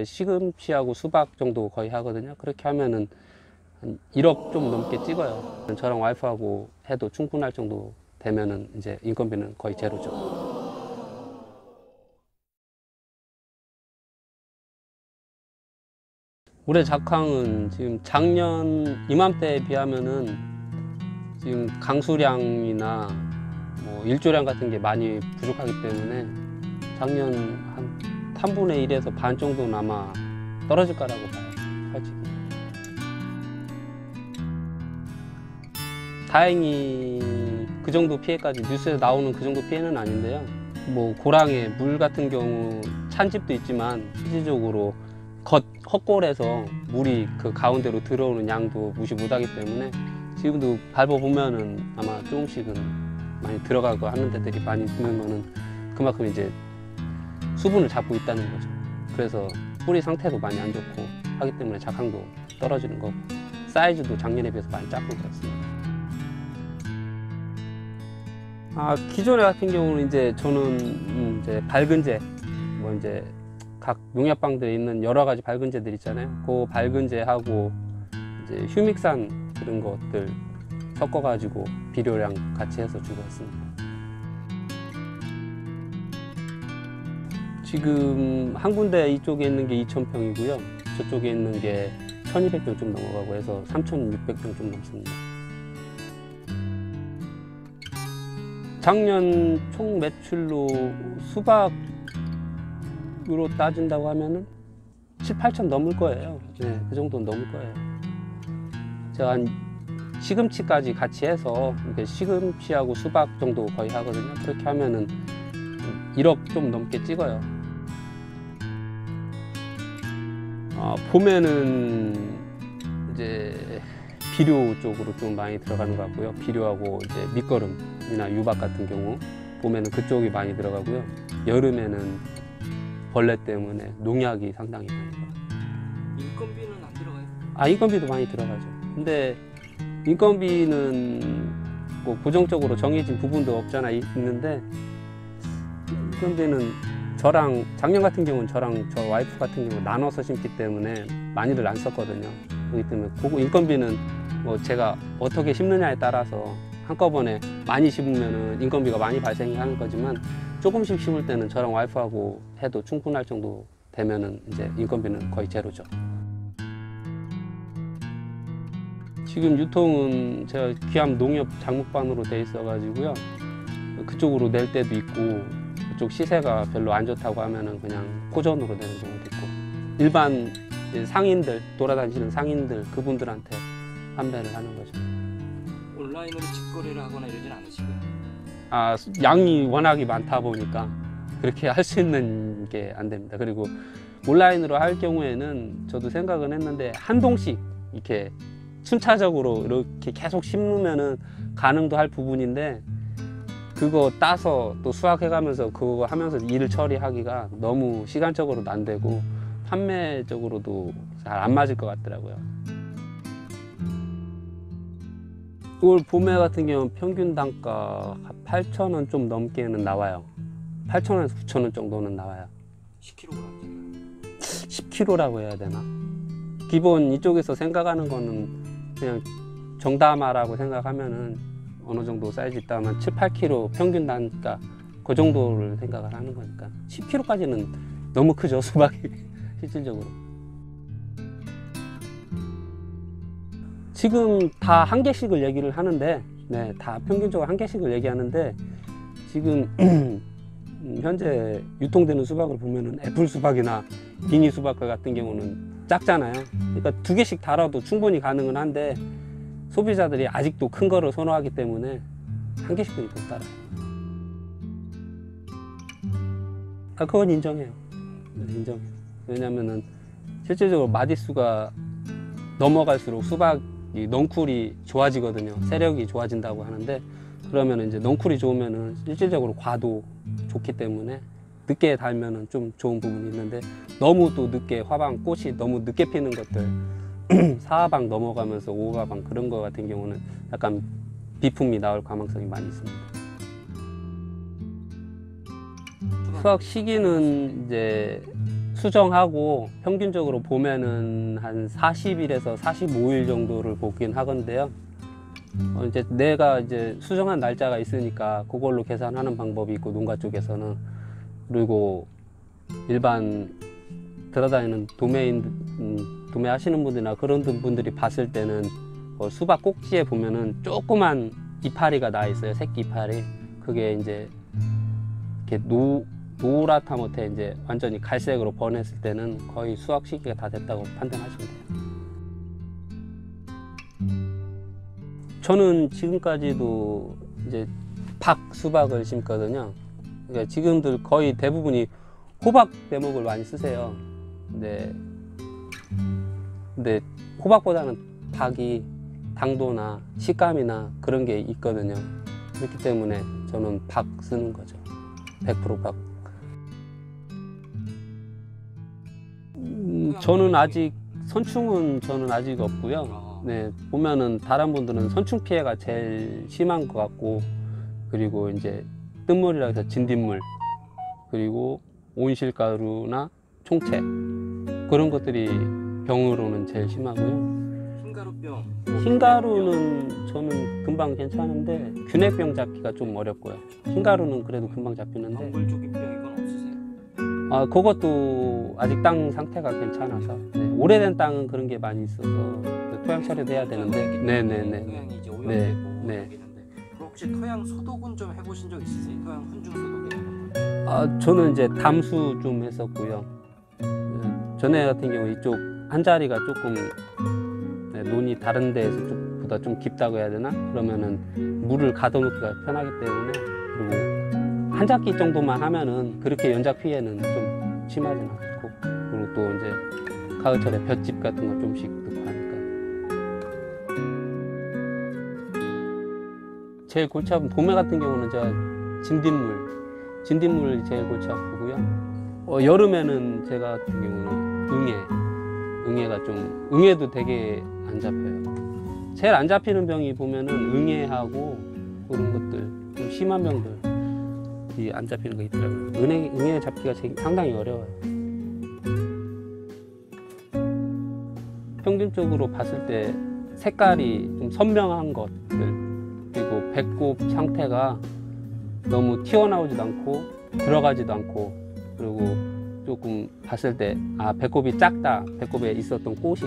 시금치하고 수박 정도 거의 하거든요. 그렇게 하면은 한 1억 좀 넘게 찍어요. 저랑 와이프하고 해도 충분할 정도 되면은 이제 인건비는 거의 제로죠. 올해 작황은 지금 작년 이맘때에 비하면은 지금 강수량이나 뭐 일조량 같은 게 많이 부족하기 때문에 작년 한 3분의 1에서 반 정도는 아마 떨어질 거라고 봐요, 솔직히. 다행히 그 정도 피해까지 뉴스에 나오는 그 정도 피해는 아닌데요. 뭐 고랑에 물 같은 경우 찬 집도 있지만 실질적으로 헛골에서 물이 그 가운데로 들어오는 양도 무시 못하기 때문에 지금도 밟아보면은 아마 조금씩은 많이 들어가고 하는 데들이 많이 있는 거는 그만큼 이제 수분을 잡고 있다는 거죠. 그래서 뿌리 상태도 많이 안 좋고 하기 때문에 작황도 떨어지는 거고 사이즈도 작년에 비해서 많이 작고 그렇습니다. 기존에 같은 경우는 이제 저는 이제 밝은제 뭐 이제 각 농약방들에 있는 여러 가지 밝은제들 있잖아요. 그 밝은제하고 이제 휴믹산 그런 것들 섞어가지고 비료량 같이 해서 주고 있습니다. 지금 한 군데 이쪽에 있는 게 2,000평이고요. 저쪽에 있는 게 1,200평 좀 넘어가고 해서 3,600평 좀 넘습니다. 작년 총 매출로 수박으로 따진다고 하면은 7, 8천 넘을 거예요. 네, 그 정도는 넘을 거예요. 제가 한 시금치까지 같이 해서 시금치하고 수박 정도 거의 하거든요. 그렇게 하면은 1억 좀 넘게 찍어요. 봄에는 이제 비료 쪽으로 좀 많이 들어가는 것 같고요. 비료하고 이제 밑거름이나 유박 같은 경우 봄에는 그쪽이 많이 들어가고요. 여름에는 벌레 때문에 농약이 상당히 많이 들어가요. 인건비는 안 들어가요? 인건비도 많이 들어가죠. 근데 인건비는 뭐 고정적으로 정해진 부분도 없잖아 있는데 인건비는 저랑 작년 같은 경우는 저랑 저 와이프 같은 경우 나눠서 심기 때문에 많이들 안 썼거든요. 그렇기 때문에 그 인건비는 뭐 제가 어떻게 심느냐에 따라서 한꺼번에 많이 심으면은 인건비가 많이 발생이 하는 거지만 조금씩 심을 때는 저랑 와이프하고 해도 충분할 정도 되면은 이제 인건비는 거의 제로죠. 지금 유통은 제가 귀암 농협 장목반으로 돼 있어 가지고요. 그쪽으로 낼 때도 있고 그쪽 시세가 별로 안 좋다고 하면은 그냥 포전으로 내는 경우도 있고 일반 상인들 돌아다니시는 상인들 그분들한테 판매를 하는 거죠. 온라인으로 직거래를 하거나 이러진 않으시고요? 양이 워낙에 많다 보니까 그렇게 할 수 있는 게 안 됩니다. 그리고 온라인으로 할 경우에는 저도 생각은 했는데 한 동씩 이렇게 순차적으로 이렇게 계속 심으면은 가능도 할 부분인데 그거 따서 또 수확해가면서 그거 하면서 일을 처리하기가 너무 시간적으로도 안 되고 판매적으로도 잘 안 맞을 것 같더라고요. 올 봄에 같은 경우는 평균 단가 8,000원 좀 넘게는 나와요. 8,000원에서 9,000원 정도는 나와요. 10kg. 10kg라고 해야 되나? 기본 이쪽에서 생각하는 거는 그냥 정다마라고 생각하면은 어느 정도 사이즈 있다면 7, 8kg 평균 단가 그 정도를 생각을 하는 거니까 10kg까지는 너무 크죠, 수박이 실질적으로. 지금 다 한 개씩을 얘기를 하는데 네, 다 평균적으로 한 개씩을 얘기하는데 지금 현재 유통되는 수박을 보면은 애플 수박이나 비니 수박 같은 경우는 작잖아요. 그러니까 2개씩 달아도 충분히 가능은 한데 소비자들이 아직도 큰 거를 선호하기 때문에 한 개씩은 못 따라요. 그건 인정해요. 인정해요. 왜냐면은 실질적으로 마디수가 넘어갈수록 수박이 넝쿨이 좋아지거든요. 세력이 좋아진다고 하는데 그러면 이제 넝쿨이 좋으면은 실질적으로 과도 좋기 때문에 늦게 달면은 좀 좋은 부분이 있는데 너무 또 늦게 화방 꽃이 너무 늦게 피는 것들 4화방 넘어가면서 5화방 그런 거 같은 경우는 약간 비품이 나올 가능성이 많이 있습니다. 수확 시기는 이제 수정하고 평균적으로 보면은 한 40일에서 45일 정도를 보긴 하건데요. 이제 내가 이제 수정한 날짜가 있으니까 그걸로 계산하는 방법이 있고, 농가 쪽에서는. 그리고 일반 들어다니는 도매하시는 분들이나 그런 분들이 봤을 때는 수박 꼭지에 보면은 조그만 이파리가 나 있어요. 새끼 이파리. 그게 이제 이렇게 노랗다 못해 이제 완전히 갈색으로 번했을 때는 거의 수확 시기가 다 됐다고 판단하시면 돼요. 저는 지금까지도 이제 박 수박을 심거든요. 그러니까 지금들 거의 대부분이 호박 대목을 많이 쓰세요. 근데 호박보다는 박이 당도나 식감이나 그런 게 있거든요. 그렇기 때문에 저는 박 쓰는 거죠. 100% 박. 저는 아직 선충은 저는 아직 없고요. 네, 보면은 다른 분들은 선충 피해가 제일 심한 것 같고, 그리고 이제 뜬물이라 해서 진딧물, 그리고 온실가루나 총채, 그런 것들이 병으로는 제일 심하고요. 흰가루병. 흰가루는 저는 금방 괜찮은데 균핵병 잡기가 좀 어렵고요. 흰가루는 그래도 금방 잡히는데. 덩굴조기병 이건 없으세요? 아, 그것도 아직 땅 상태가 괜찮아서. 네, 오래된 땅은 그런 게 많이 있어서 토양 처리도 해야 되는데. 네네네. 토양이 이제 오염되고 네. 여기는데. 그럼 혹시 토양 소독은 좀 해보신 적 있으세요? 토양 훈중 소독이라는 거. 아, 저는 이제 담수 좀 했었고요. 전에 같은 경우 이쪽 한 자리가 조금 논이 다른 데보다 좀 깊다고 해야 되나? 그러면은 물을 가둬놓기가 편하기 때문에, 그리고 한 잡기 정도만 하면은 그렇게 연작 피해는 좀 심하진 않고, 그리고 또 이제 가을철에 볏짚 같은 거 좀씩 넣고 하니까. 제일 골치 아픈 도매 같은 경우는 제가 진딧물이 제일 골치 아프고요. 여름에는 제가 같은 경우는 응애도 되게 안 잡혀요. 제일 안 잡히는 병이 보면은 응애하고 그런 것들, 좀 심한 병들이 안 잡히는 거 있더라고요. 응애 잡기가 상당히 어려워요. 평균적으로 봤을 때 색깔이 좀 선명한 것들, 그리고 배꼽 상태가 너무 튀어나오지도 않고 들어가지도 않고, 그리고 조금 봤을 때 배꼽이 작다, 배꼽에 있었던 꽃이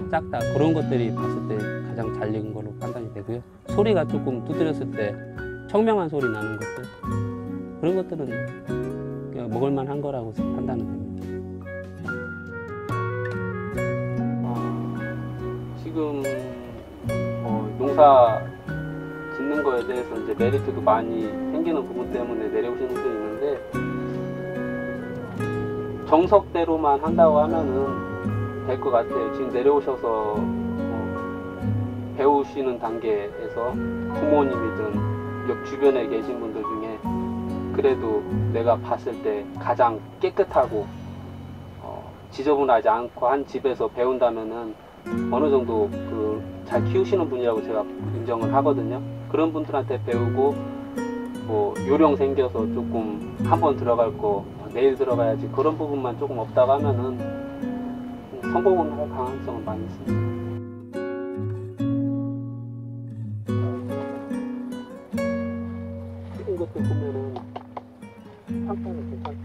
작다, 그런 것들이 봤을 때 가장 잘 익은 걸로 판단이 되고요. 소리가 조금 두드렸을 때 청명한 소리 나는 것들, 그런 것들은 그냥 먹을만한 거라고 판단은 됩니다. 지금 농사 짓는 거에 대해서 이제 메리트도 많이 생기는 부분 때문에 내려오시는 분들이 있는데, 정석대로만 한다고 하면은 될 것 같아요. 지금 내려오셔서 배우시는 단계에서 부모님이든 옆 주변에 계신 분들 중에 그래도 내가 봤을 때 가장 깨끗하고 지저분하지 않고 한 집에서 배운다면은 어느 정도 잘 키우시는 분이라고 제가 인정을 하거든요. 그런 분들한테 배우고 요령 생겨서 조금 한번 들어갈 거 내일 들어가야지, 그런 부분만 조금 없다고 하면은 성공은 할 가능성은 많이 있습니다. 찍은 것들 보면은 상태가 괜찮고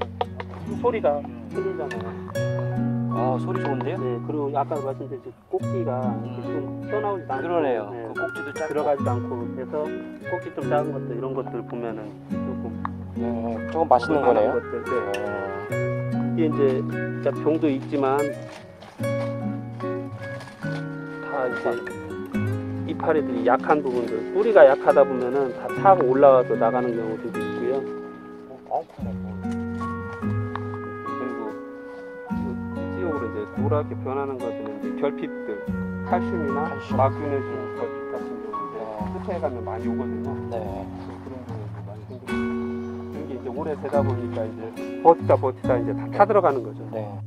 소리가 틀리잖아요. 소리 좋은데요? 네, 그리고 아까 말씀드린 꼭지가 좀 튀어나오지도 않고, 그러네요. 네, 그 꼭지도 짧고 들어가지도 않고, 그래서 꼭지 좀 작은 것들, 이런 것들 보면은 조금 조금 맛있는 거네요. 것들, 네. 이게 이제 진짜 병도 있지만 다 이제 이파리들이 약한 부분들, 뿌리가 약하다 보면은 다 타고 올라와서 나가는 경우들도 있고요. 그리고 지역으로 이제 노랗게 변하는 것들은 이제 결핍들, 칼슘이나 마그네슘 결핍 같은 경우인데 끝에 가면 많이 오거든요. 네. 그런 경우도 많이 생깁니다. 이게 이제 오래 되다 보니까 이제 버티다 이제 다 타들어가는 거죠. 네.